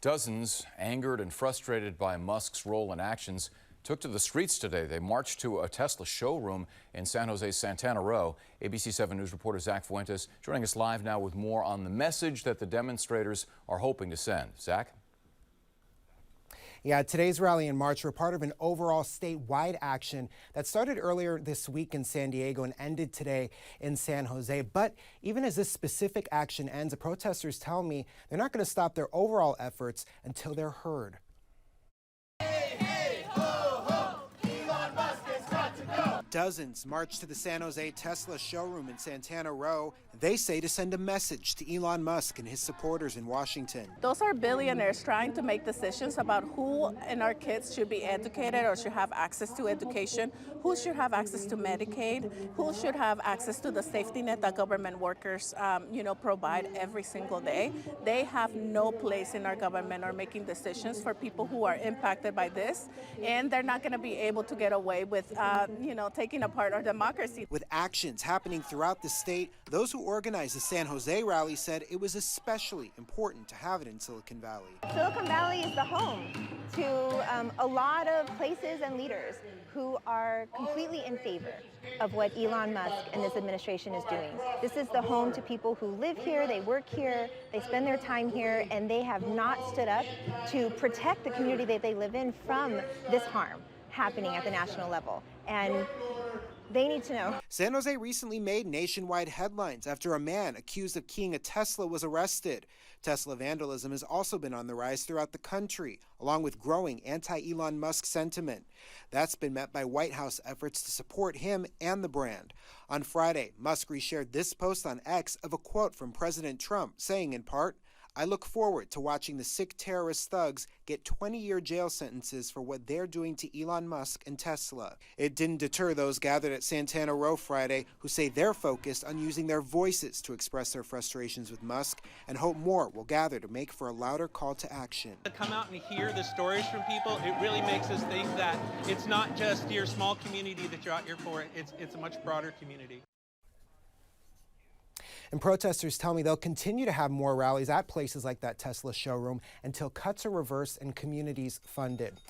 Dozens, angered and frustrated by Musk's role and actions, took to the streets today. They marched to a Tesla showroom in San Jose's Santana Row. ABC 7 News reporter Zach Fuentes joining us live now with more on the message that the demonstrators are hoping to send. Zach? Yeah, today's rally and march were part of an overall statewide action that started earlier this week in San Diego and ended today in San Jose. But even as this specific action ends, the protesters tell me they're not going to stop their overall efforts until they're heard. Dozens marched to the San Jose Tesla showroom in Santana Row. They say to send a message to Elon Musk and his supporters in Washington. Those are billionaires trying to make decisions about who in our kids should be educated or should have access to education, who should have access to Medicaid, who should have access to the safety net that government workers, provide every single day. They have no place in our government or making decisions for people who are impacted by this, and they're not going to be able to get away with, taking apart our democracy. With actions happening throughout the state, those who organized the San Jose rally said it was especially important to have it in Silicon Valley. Silicon Valley is the home to a lot of places and leaders who are completely in favor of what Elon Musk and this administration is doing. This is the home to people who live here, they work here, they spend their time here, and they have not stood up to protect the community that they live in from this harm happening at the national level. And they need to know. San Jose recently made nationwide headlines after a man accused of keying a Tesla was arrested. Tesla vandalism has also been on the rise throughout the country, along with growing anti-Elon Musk sentiment. That's been met by White House efforts to support him and the brand. On Friday, Musk reshared this post on X of a quote from President Trump, saying in part, "I look forward to watching the sick terrorist thugs get 20-year jail sentences for what they're doing to Elon Musk and Tesla." It didn't deter those gathered at Santana Row Friday who say they're focused on using their voices to express their frustrations with Musk and hope more will gather to make for a louder call to action. To come out and hear the stories from people, it really makes us think that it's not just your small community that you're out here for, it's a much broader community. And protesters tell me they'll continue to have more rallies at places like that Tesla showroom until cuts are reversed and communities funded.